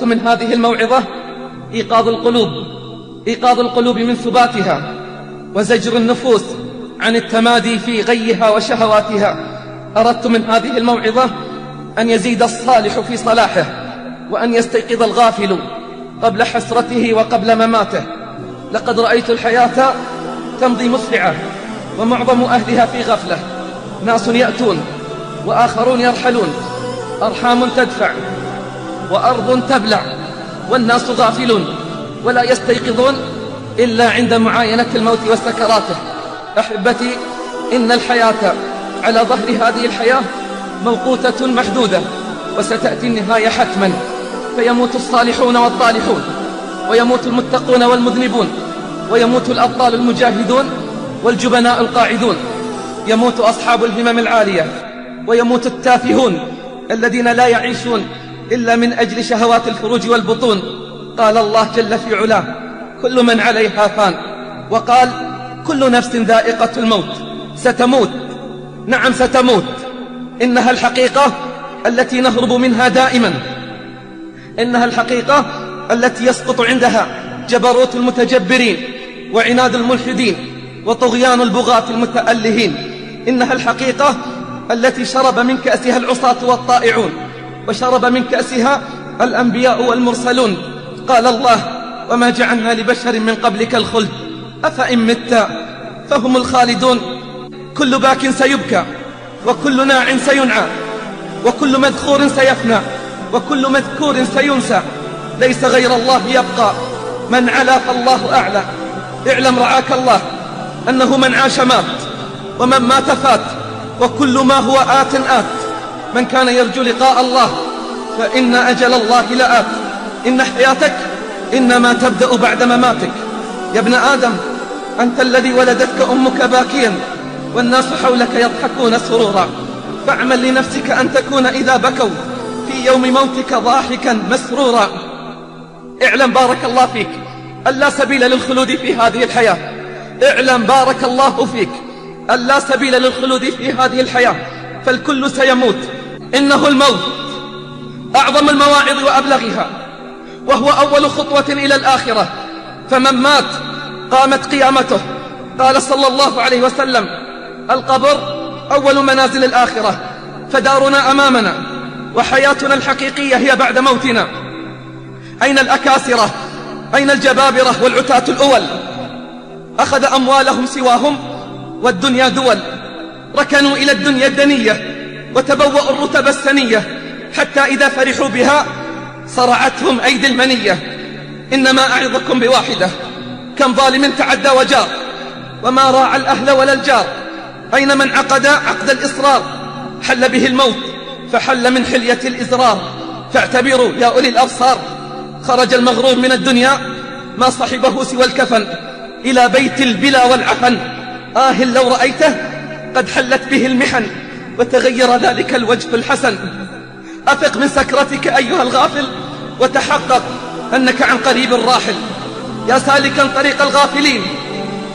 من هذه الموعظة إيقاظ القلوب من ثباتها، وزجر النفوس عن التمادي في غيها وشهواتها. أردت من هذه الموعظة أن يزيد الصالح في صلاحه، وأن يستيقظ الغافل قبل حسرته وقبل مماته. لقد رأيت الحياة تمضي مسرعة، ومعظم أهلها في غفلة. ناس يأتون وآخرون يرحلون، أرحام تدفع وأرض تبلع، والناس غافلون ولا يستيقظون إلا عند معاينة الموت وسكراته. أحبتي، إن الحياة على ظهر هذه الحياة موقوتة محدودة، وستأتي النهاية حتما، فيموت الصالحون والطالحون، ويموت المتقون والمذنبون، ويموت الأبطال المجاهدون والجبناء القاعدون، يموت أصحاب الهمم العالية، ويموت التافهون الذين لا يعيشون إلا من أجل شهوات الفروج والبطون. قال الله جل في علاه: كل من عليها فان، وقال: كل نفس ذائقة الموت. ستموت، نعم ستموت. إنها الحقيقة التي نهرب منها دائما، إنها الحقيقة التي يسقط عندها جبروت المتجبرين، وعناد الملحدين، وطغيان البغاة المتألهين. إنها الحقيقة التي شرب من كأسها العصاة والطائعون، وشرب من كأسها الأنبياء والمرسلون. قال الله: وما جعلنا لبشر من قبلك الخلد أفإن مت فهم الخالدون. كل باك سيبكى، وكل ناع سينعى، وكل مذخور سيفنى، وكل مذكور سينسى. ليس غير الله يبقى، من علا فالله أعلى. اعلم رعاك الله أنه من عاش مات، ومن مات فات، وكل ما هو آت آت. من كان يرجو لقاء الله فإن أجل الله لآت. إن حياتك إنما تبدأ بعد مماتك. يا ابن آدم، أنت الذي ولدتك أمك باكيا، والناس حولك يضحكون سرورا. فاعمل لنفسك أن تكون إذا بكوا في يوم موتك ضاحكا مسرورا. اعلم بارك الله فيك أن لا سبيل للخلود في هذه الحياة. اعلم بارك الله فيك أن لا سبيل للخلود في هذه الحياة، فالكل سيموت. إنه الموت أعظم المواعظ وأبلغها، وهو أول خطوة إلى الآخرة. فمن مات قامت قيامته. قال صلى الله عليه وسلم: القبر أول منازل الآخرة، فدارنا أمامنا، وحياتنا الحقيقية هي بعد موتنا. أين الأكاسرة؟ أين الجبابرة والعتاة الأول؟ أخذ أموالهم سواهم، والدنيا دول. ركنوا إلى الدنيا الدنية، وتبوأوا الرتب السنية، حتى إذا فرحوا بها صرعتهم أيدي المنية. إنما أعظكم بواحدة: كم ظالم تعدى وجار، وما راعى الأهل ولا الجار. أين من عقد عقد الإصرار؟ حل به الموت، فحل من حلية الإزرار. فاعتبروا يا أولي الأبصار، خرج المغرور من الدنيا ما صحبه سوى الكفن، إلى بيت البلا والعفن. لو رأيته قد حلت به المحن، وتغير ذلك الوجه الحسن. أفق من سكرتك أيها الغافل، وتحقق أنك عن قريب راحل. يا سالكا طريق الغافلين،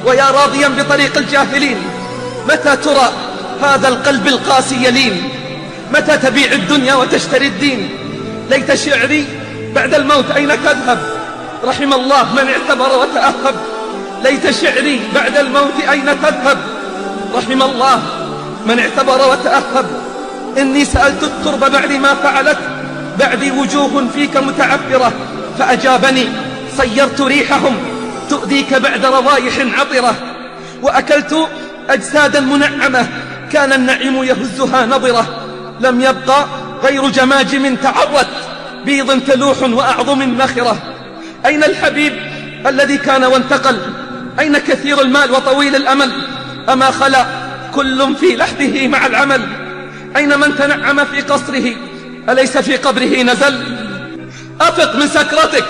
ويا راضيا بطريق الجاهلين، متى ترى هذا القلب القاسي يلين؟ متى تبيع الدنيا وتشتري الدين؟ ليت شعري بعد الموت أين تذهب؟ رحم الله من اعتبر وتأهب. ليت شعري بعد الموت أين تذهب؟ رحم الله من اعتبر وتأهب. إني سألت الترب بعد ما فعلت، بعدي وجوه فيك متعبرة، فأجابني: صيرت ريحهم تؤذيك بعد روايح عطرة. وأكلت أجسادا منعمة، كان النعيم يهزها نظرة. لم يبقى غير جماجم تعرت، بيض تلوح وأعظم نخرة. أين الحبيب الذي كان وانتقل؟ أين كثير المال وطويل الأمل؟ أما خلا كل في لحده مع العمل؟ أين من تنعم في قصره؟ أليس في قبره نزل؟ أفق من سكرتك،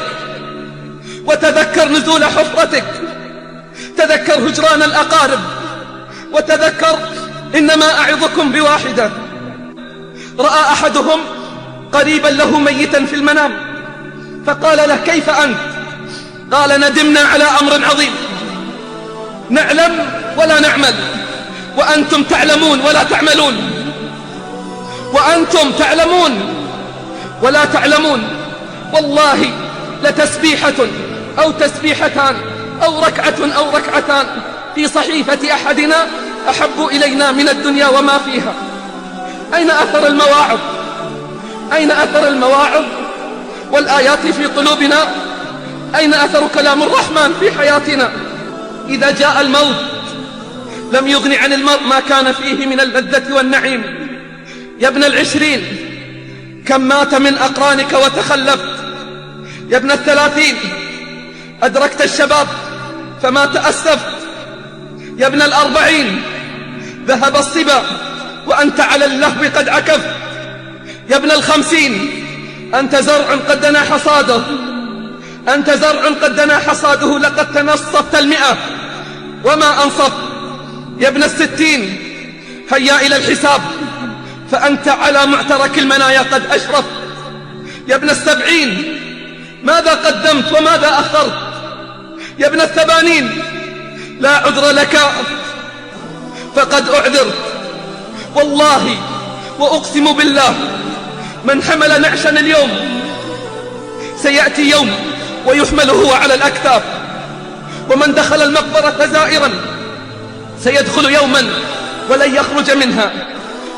وتذكر نزول حفرتك. تذكر هجران الأقارب، وتذكر إنما أعظكم بواحدة. رأى أحدهم قريبا له ميتا في المنام، فقال له: كيف أنت؟ قال: ندمنا على أمر عظيم، نعلم ولا نعمل، وأنتم تعلمون ولا تعملون، وأنتم تعلمون ولا تعلمون. والله لتسبيحة أو تسبيحتان أو ركعة أو ركعتان في صحيفة أحدنا أحب إلينا من الدنيا وما فيها. أين أثر المواعظ؟ أين أثر المواعظ والآيات في قلوبنا؟ أين أثر كلام الرحمن في حياتنا؟ إذا جاء الموت لم يغن عن المرء ما كان فيه من اللذة والنعيم. يا ابن 20 كم مات من أقرانك وتخلفت. يا ابن 30 أدركت الشباب فما تأسفت. يا ابن 40 ذهب الصبا وأنت على اللهو قد عكفت. يا ابن 50 أنت زرع قد دنا حصاده. أنت زرع قد دنا حصاده لقد تنصفت 100 وما أنصفت. يا ابن 60 هيا إلى الحساب فأنت على معترك المنايا قد أشرفت. يا ابن 70 ماذا قدمت وماذا أخرت. يا ابن 80 لا عذر لك فقد أعذرت. والله وأقسم بالله من حمل نعشا اليوم سيأتي يوم ويحمل هو على الأكتاف. ومن دخل المقبرة زائرا سيدخل يوما ولن يخرج منها.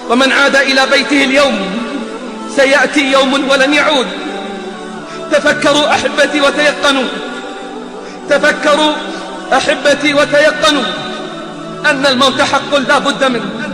ومن عاد إلى بيته اليوم سيأتي يوم ولن يعود. تفكروا أحبتي وتيقنوا، تفكروا أحبتي وتيقنوا أن الموت حق لا بد منه.